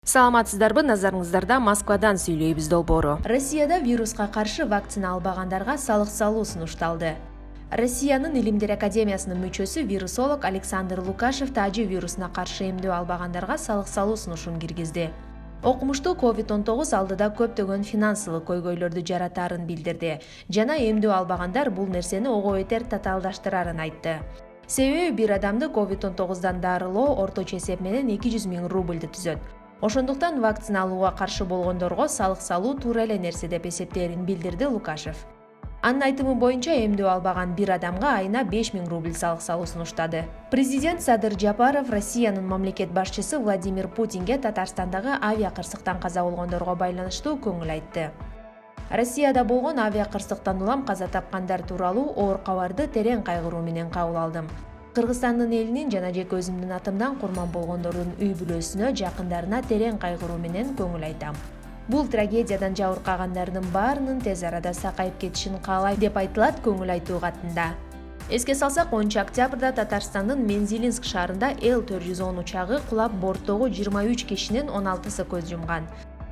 Саламатсыздарбы, назарыңыздарда Москвадан сүйлөйбүз долбоору. Россияда вируска каршы вакцина албагандарга салык салуу сунушталды. Россиянын Илимдер академиясынын мүчөсү вирусолог Александр Лукашев тажы вирусуна каршы эмдөө албагандарга салык салуу сунушун киргизди. Окумуштуу COVID-19 алдыда көптөгөн финансылык көйгөйлөрдү жаратаарын билдирди жана эмдөө албагандар бул нерсени ого бетер татаалдаштырарын айтты. Себеби бир адамды COVID-19дан дарылоо орточо эсеп менен 200 000 рубльды түзөт. Ошондуктан вакцина алууга каршы болгондорго салык салуу туура эле нерсе деп эсептээрин билдирди Лукашев. Анын айтымы боюнча эмдөө албаган бир адамга айына 5 000 рубль салык салуу сунуштады. Президент Садыр Жапаров Россиянын мамлекет башчысы Владимир Путинге Татарстандагы авиа кырсыктан каза болгондорго байланыштуу көңүл айтты. Россияда болгон авиа кырсыктан улам каза тапкандар тууралуу оор кабарды терең кайгыруу менен кабыл алдым. Кыргызстандын элинин жана жеке өзүмдүн атымдан курман болгондордун үй бүлөсүнө, жакындарына терең кайгыруу менен көңүл айтам. Бул трагедиядан жабыркагандардын баарынын тез арада сакайып кетишин каалайм деп айтылат көңүл айтуу катында. Эске салсак, 10 октябрда Татарстандын Мензелинск шаарында Эл-410 учагы кулап борттогу 23 кишинин 16сы көз жумган.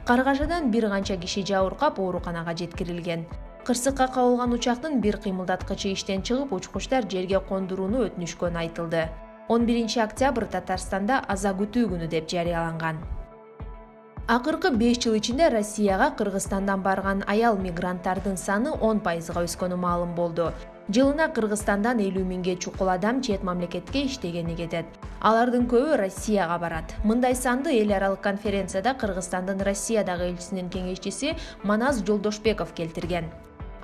Каргашадан бир канча киши жабыркап ооруканага жеткирилген. Кырсыкка кабылган учактын бир кыймылдаткычы иштен чыгып, учкучтар жерге кондурууну өтүнүшкөнү айтылды. 11 октябрь Татарстанда аза күтүү күнү деп жарыяланган. Акыркы 5 жыл ичинде Россияга Кыргызстандан барган аял мигранттардын саны 10%га өскөнү маалым болду. Жылына Кыргызстандан 50 000 чукул адам чет мамлекетке иштегени кетет. Алардын көбү Россияга барат. Мындай санды эл аралык конференцияда Кыргызстандын Россиядагы элчисинин кеңешчиси Манас Жолдошбеков келтирген.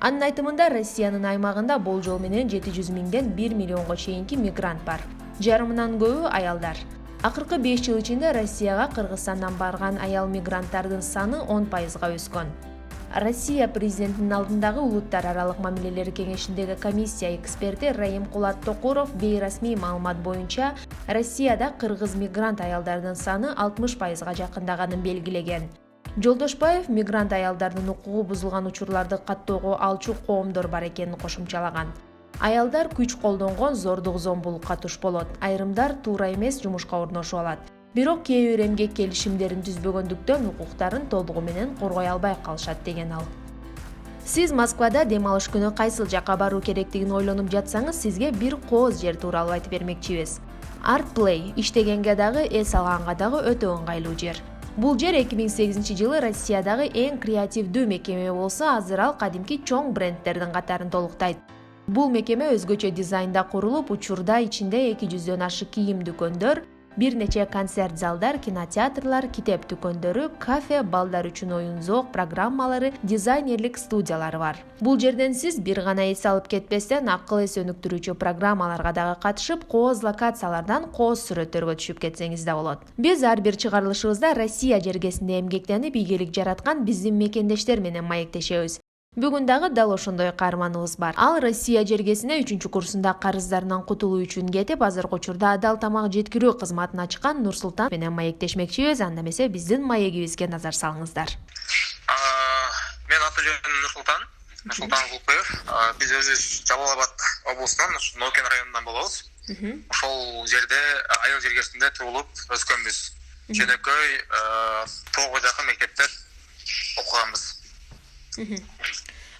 Анын айтымында Россиянын аймагында болжол менен 700 000ден 1 миллионго чейинки мигрант бар. Жарымынан көбү аялдар. Акыркы 5 жыл ичинде Россияга Кыргызстандан барган аял мигранттардын саны 10%га өскөн. Россия президентинин алдындагы улуттар аралык мамилелер кеңешиндеги комиссия эксперти Раим Кулат Токуров бейрасмий маалымат боюнча Россияда кыргыз мигрант аялдардын саны 60%га жакындаганын белгилеген. Жолдошбаев мигрант аялдардын укугу бузулган учурларды каттоого алчу коомдор бар экенин кошумчалаган. Аялдар күч колдонгон зордук-зомбулукка туш болот. Айрымдар туура эмес жумушка орношуп алат. Бирок кээ бир эмгек келишимдерин түзбөгөндүктөн укуктарын толугу менен коргой албай калышат деген ал. Сиз Москвада дем алыш күнү кайсыл жакка баруу керектигин ойлонуп жатсаңыз, сизге бир кооз жер тууралуу айтып бермекчибиз. Artplay иштегенге дагы, эс алганга дагы өтө ыңгайлуу жер. Бул жер 2008 жылы Россиядагы эң креативдүү мекеме болсо, азыр ал кадимки чоң брендтердин катарын толуктайт. Бул мекеме өзгөчө дизайнда курулуп, учурда ичинде 200дөн ашык кийим дүкөндөр, бир нече концерт залдар, кинотеатрлар, китеп дүкөндөрү, кафе, балдар үчүн оюн-зоок программалары, дизайнерлик студиялары бар. Бул жерден сиз бир гана эс алып кетпестен акыл эс өнүктүрүүчү программаларга дагы катышып, кооз локациялардан кооз сүрөттөргө түшүп кетсеңиз да болот. Биз ар бир чыгарылышыбызда Россия жергесинде эмгектенип, ийгилик жараткан биздин мекендештер менен маектешебиз. Бүгүн дагы дал ошондой каарманыбыз бар. Ал Россия жергесине 3-курсунда карыздарынан кутулуу үчүн кетип, азыркы учурда адал тамак жеткирүү кызматын ачкан Нурсултан менен маектешмекчибиз. Анда эмесе биздин маегибизге назар салыңыздар. Мен аты-жөнүм Нурсултан Кулкоев. Биз өзүбүз Жалал-Абад облусунан, Нокен районунан болобуз. Ошол жерде айыл жергесинде туулуп өскөнбүз. Жөнөкөй 9 жакын мектепте окуганбыз.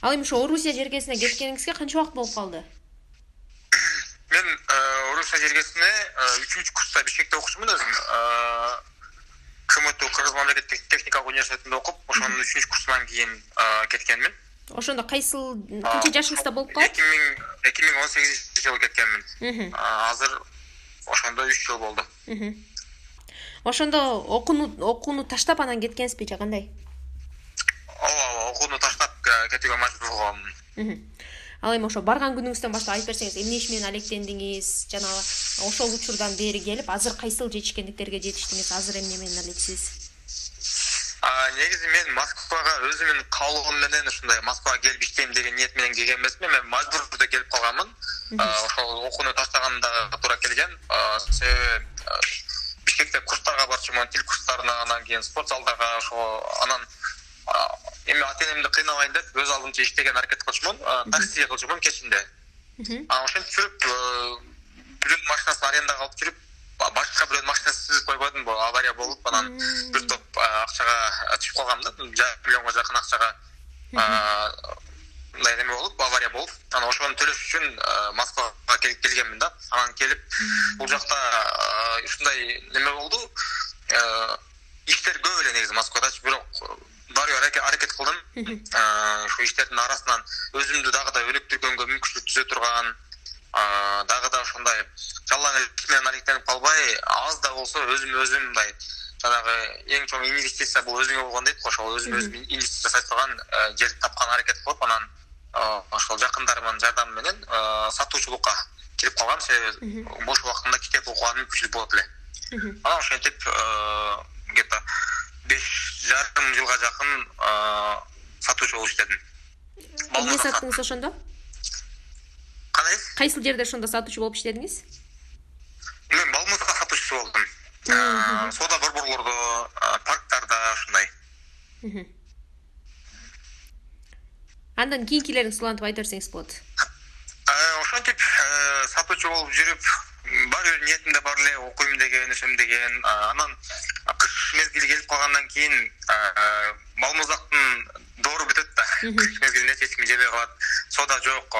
Ал эми ошо Орусия жергесине кеткениңизге канча убакыт болуп калды? Мен Орусия жергесине 3-курста Бишкекте окушумун өзүм. КМТУ Кыргыз мамлекеттик техникалык университетинде окуп, ошонун 3-курсунан кийин кеткенмин. Ошондо канча жашыңызда болуп калат? 2018 жылы кеткенмин. Азыр ошондо 3 жыл болду. Ошондо окууну таштап анан кеткенсизби же кандай? Окууну таштап кетүүгө мажбур болгонмун. Ал эми ошо барган күнүңүздөн баштап айтып берсеңиз, эмне иш менен алектендиңиз, жана ошол учурдан бери келип, азыр кайсыл жетишкендиктерге жетиштиңиз, азыр эмне менен алексиз? Негизи мен Москвага өзүмдүн каалоом менен ушундай Москвага келип иштейм деген ниет менен келген эмесмин. Мен мажбурдуу келип калганмын. Ошол окууну таштаганда туура келген. Себеби Бишкекте курстарга барчумун, тил курстарына, анан кийин спорт залдарга, ошо анан эми ата-энемди кыйнабайын деп өз алдымча иштеген аракет кылчумун, такси кылчумун кечинде. Ошентип жүрүп, бирөөнүн машинасын арендага алып жүрүп, башка бирөөнүн машинасы сүзүп койбодум, бул авария болуп, анан бир топ акчага түшүп калгам да, 1,5 миллионго жакын акчага мындай неме болуп, авария болуп, анан ошону төлөш үчүн Москвага келгенмин да. Анан келип, бул жакта ушундай неме болду. Иштер көп эле негизи Москвадачы, бирок дарыо аракет кылдым. Ошо иштердин арасынан өзүмдү дагы да өнүктүргөнгө мүмкүнчүлүк түзө турган, дагы да ошондой жалаң иш менен алектенип калбай, аз да болсо өзүм мындай жанагы эң чоң инвестиция бул өзүңө болгон дейт го, ошол өзүм инвестиция жасай турган жерди тапкан аракет кылып, анан ошол жакындарымдын жардамы менен сатуучулукка кирип калгам, себеби бош убактымда китеп окууга мүмкүнчүлүк болот эле. Анан ошентип где-то 5,5 жылга жакын сатуучу болуп иштедим. Эмне саттыңыз ошондо? Кандай? Кайсыл жерде ошондо сатуучу болуп иштедиңиз? Мен балмузга сатуучусу болдум. Соода борборлордо, парктарда ушундай. Андан кийинкилерин улантып айта берсеңиз болот. Ошентип сатуучу болуп жүрүп, бар ниетимде бар эле, окуйм деген, ошем деген. Анан кыш мезгили келип калгандан кийин балмуздактын доору бүтөт да. Кыш мезгилинде эч ким жебей калат. Соода жок,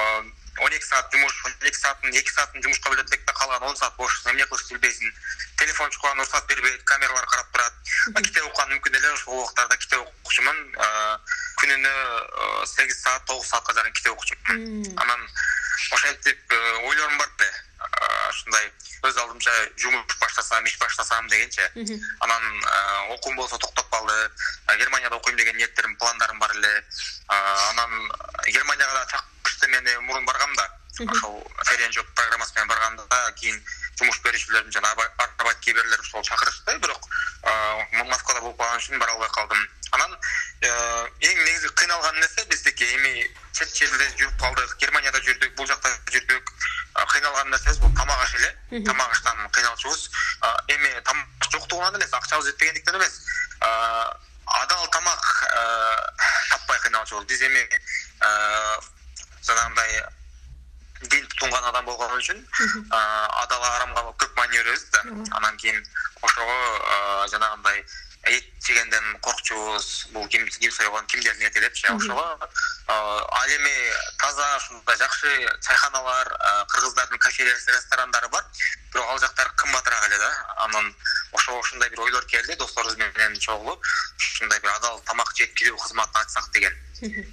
12 саат жумуш, 12 саатын 2 саатын жумушка бөлөтсек да калган 10 саат бош, эмне кылышты билбейсиң. Телефон чуккан уруксат бербейт, камералар карап турат. Китеп окуган мүмкүн эле, ошол убактарда китеп окучумун. Күнүнө 8 саат, 9 саатка жакын китеп окучумун. Анан ошентип ойлорум бар эле. Ушундай өз алдымча жумуш баштасам, иш баштасам дегенче. Анан окуум болсо токтоп калды. Германияда окуйм деген ниеттерим, пландарым бар эле. Анан Германияга да чакырышты мени мурун баргам да. Ошол Ференжок программасы менен барганда кийин жумуш берүүчүлөрдүн жана арбат кийберлер ошол чакырышты, бирок Москвада болуп калган үчүн бара албай калдым. Анан эң негизи кыйналган нерсе биздики эми чет жерде жүрүп калдык, Германияда жүрдүк, бул жакта жүрдүк. Кыйналган нерсебиз бул тамак аш эле. Тамак аштан кыйналчубуз. Эми тамак жоктугунан эмес, акчабыз жетпегендиктен эмес. Адал тамак таппай кыйналчубуз. Биз эми жанагындай дин тутунган адам болгон үчүн адал арамга көп маани беребиз да. Анан кийин ошого жанагындай эт жегенден коркчубуз. Бул ким сойгон, кимдердин эти депчи. Ошого ал эми таза ушундай жакшы чайханалар, кыргыздардын кафелери, ресторандары бар. Бирок ал жактар кымбатыраак эле да. Анан ошого ушундай бир ойлор келди, досторубуз менен чогулуп, ушундай бир адал тамак жеткирүү кызматын ачсак деген.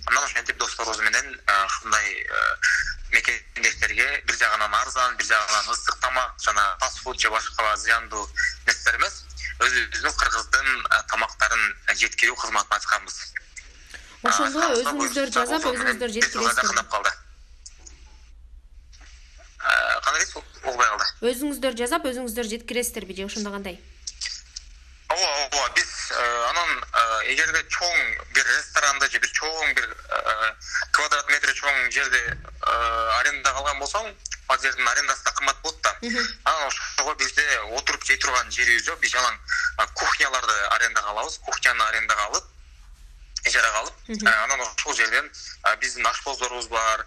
Андан ошентип досторубуз менен ушундай мекендештерге бир жагынан арзан, бир жагынан ысык тамак, жана фастфуд же башка зыяндуу нерселер эмес, өзүбүздүн кыргыздын тамактарын жеткирүү кызматын ачканбыз. Ошондо өзүңүздөр жасап, өзүңүздөр жеткиресиздер. Кандай дейсиз? Болбой калды. Өзүңүздөр жасап, өзүңүздөр жеткиресиздерби же ошондо кандай? Ооба, биз анан эгерде чоң бир ресторанда же бир чоң бир квадрат метри чоң жерде арендага алган болсоң, ал жердин арендасы да кымбат болот да. Анан ошого бизде отуруп жей турган жерибиз жок. Биз жалаң кухняларды арендага алабыз. Кухняны арендага алып, ижарага алып, анан ошол жерден биздин ашпоздорубуз бар.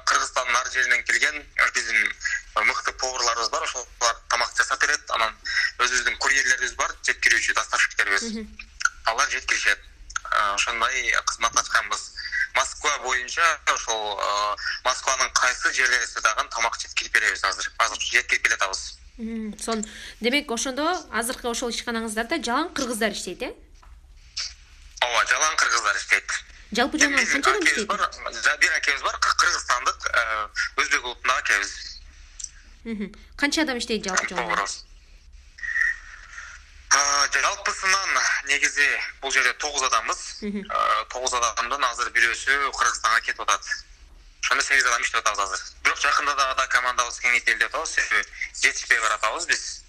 Кыргызстандын ар жеринен келген биздин мыкты поварларыбыз бар, ошолар тамак жасап берет. Анан өзүбүздүн курьерлерибиз бар, жеткирүүчү доставщиктерибиз. Алар жеткиришет. Ошондой кызмат ачканбыз. Москва боюнча ошол Москванын кайсы жерлеринде дагы тамак жеткирип беребиз азыр. Азыр жеткирип келатабыз. Сон, демек ошондо азыркы ошол ишканаңыздарда жалаң кыргыздар иштейт, э? Ооба, жалаң кыргыздар иштейт. Жалпы жана канча адам иштейт? Бир акебиз бар, кыргызстандык, өзбек улутунан акебиз. Канча адам иштейт жалпы жана? Жалпысынан негизи бул жерде 9 адамбыз. 9 адамдын азыр бирөөсү Кыргызстанга кетип атат. Ошондо 8 адам иштеп атабыз азыр. Бирок жакында да командабыз кеңейтилди деп атабыз, себеби жетишпей баратабыз биз.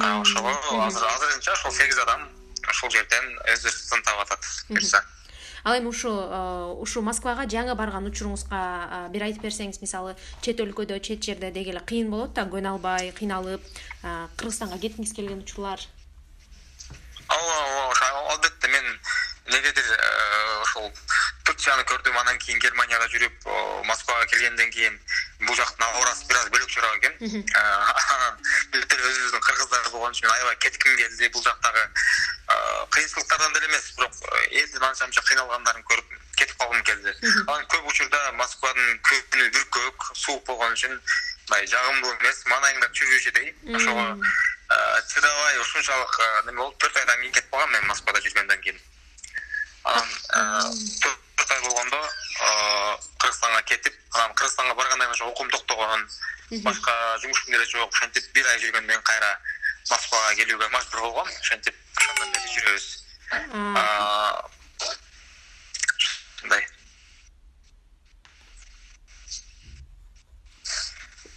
Ошого азырынча ошол 8 адам ошол жерден өз рызыгын таап атат. Буюрса. Ал эми ушу Москвага жаңы барган учуруңузга бир айтып берсеңиз, мисалы, чет өлкөдө, чет жерде деги эле кыйын болот да, көнө албай, кыйналып, Кыргызстанга кеткиңиз келген учурлар. Албетте, мен негедир ошол Турцияны көрдүм, анан кийин Германияда жүрүп, Москвага келгенден кийин бул жактын абырасы бир аз бөлөкчөрөөк экен. Бир өзүбүздүн кыргыздар болгон үчүн аябай кетким келди. Бул жактагы кыйынчылыктардан деле эмес, бирок элдин анча-мынча кыйналгандарын көрүп кетип калгым келди. Анан көп учурда Москванын күнү бүркөк, суук болгон үчүн мындай жагымдуу эмес, маанайыңдап жүрүүчү дей. Ошого чыдабай ушунчалык неме болуп 4 айдан кийин кетип калгам мен Москвада жүргөндөн кийин. Анан 4 ай болгондо Кыргызстанга кетип, анан Кыргызстанга баргандан кийин окуум токтогон, башка жумушум деле жок. Ошентип 1 ай жүргөндөн кийин кайра Москвага келүүгө мажбур болгом. Ошентип ошондон бери жүрөбүз. Мындай.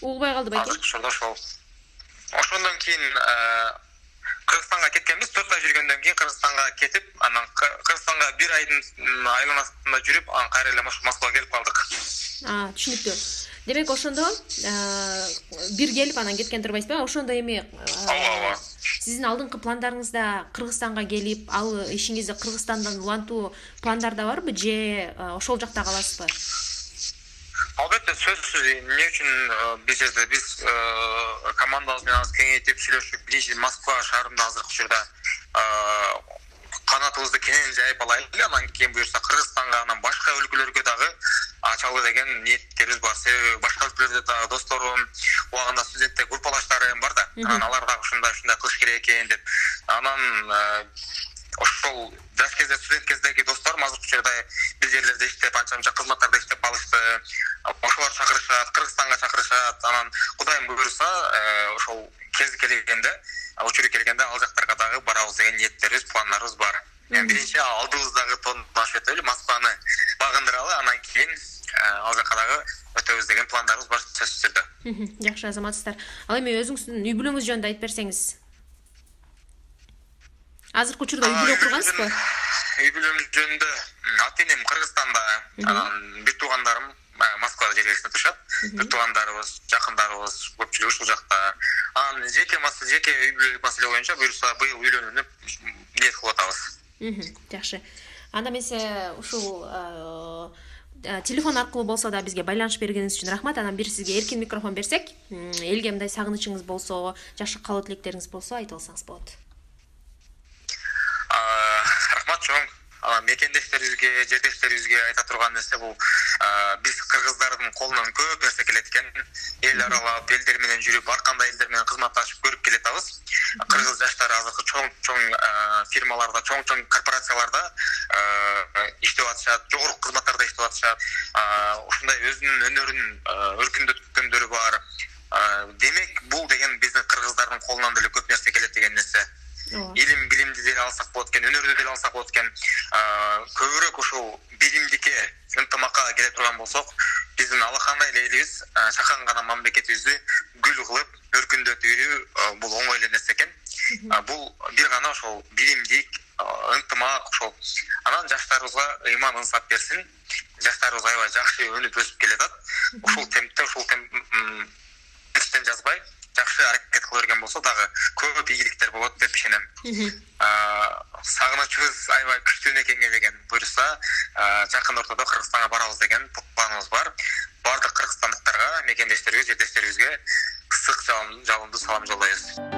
Угбай калды байке. Ошондон кийин Кыргызстанга кеткенбиз. 4 ай жүргөндөн кийин Кыргызстанга кетип, анан Кыргызстанга 1 айдын айланасында жүрүп, анан кайра эле Москвага келип калдык. Түшүнүктүү. Демек ошондо бир келип анан кеткен турбайсызбы? Ошондо эми сиздин алдыңкы пландарыңызда Кыргызстанга келип, ал ишиңизди Кыргызстандан улантуу пландарда барбы же ошол жакта каласызбы? Албетте, сөзсүз. Эмне үчүн биз командабыз менен кеңейтип сүйлөшүп, биринчи Москва шаарында азыркы учурда канатыбызды кенен жайып алайлы, анан кийин буюрса Кыргызстанга, анан башка өлкөлөргө дагы ачалы деген ниеттерибиз бар. Себеби башка өлкөлөрдө дагы досторум, убагында студенттер группалаштарым бар да. Анан алар дагы ушундай кылыш керек экен деп. Анан ошол жаш кезде, студент кездеги досторум азыркы учурда бир жерлерде иштеп, анча-мынча кызматтарда иштеп калышты. Ошолор чакырышат, Кыргызстанга чакырышат. Анан Кудайым буйруса, ошол кези келгенде, учуру келгенде ал жактарга дагы барабыз деген ниеттерибиз, пландарыбыз бар. Биринчи алдыбыздагы тонну ашып өтөлү, Москваны багындыралы, анан кийин ал жака дагы өтөбүз деген пландарыбыз бар сөзсүз түрдө. Жакшы азаматсыздар. Ал эми өзүңүздүн үй бүлөңүз жөнүндө айтып берсеңиз. Азыркы учурда үй бүлө кургансызбы? Үй бүлөмүз жөнүндө ата-энем Кыргызстанда, анан бир туугандарым Москвада жергиликтүү турушат. Бир туугандарыбыз, жакындарыбыз көпчүлүгү ушул жакта. Анан жеке үй бүлө маселе боюнча буюрса быйыл үйлөнүүнү ниет кылып атабыз. Жакшы. Анда эмесе ушул телефон аркылуу болсо да бизге байланышып бергениңиз үчүн рахмат. Анан бир сизге эркин микрофон берсек, элге мындай сагынычыңыз болсо, жакшы каалоо тилектериңиз болсо айтып алсаңыз болот. Рахмат чоң. Мекендештерибизге, жердештерибизге айта турган нерсе бул биз кыргыздардын колунан көп нерсе келет экен. Эл аралап, элдер менен жүрүп, ар кандай элдер менен кызматташып көрүп келатабыз. Кыргыз жаштары азыркы чоң фирмаларда, чоң корпорацияларда иштеп атышат, жогорку кызматтарда иштеп атышат. Ушундай өзүнүн өнөрүн өркүндөткөндөрү бар. Демек, бул деген биздин кыргыздардын колунан деле көп нерсе келет деген нерсе. Илим билимди деле алсак болот экен, өнөрдү деле алсак болот экен. Көбүрөөк ушул билимдикке, ынтымакка келе турган болсок, биздин алакандай эле элибиз чакан гана мамлекетибизди гүл кылып өркүндөтүү бул оңой эле нерсе экен. Бул бир гана ошол билимдик, ынтымак ошол. Анан жаштарыбызга ыйман ынсап берсин. Жаштарыбыз аябай жакшы өнүп өсүп келатат. Ушул темпте, жазбай, жакшы аракет кыла берген болсо дагы көп ийгиликтер болот деп ишенем. Сагынычыбыз аябай күчтүү экенге деген буйруса, жакын ортодо Кыргызстанга барабыз деген планыбыз бар. Бардык кыргызстандыктарга, мекендештерибиз, жердештерибизге ысык жалындуу салам жолдойбуз.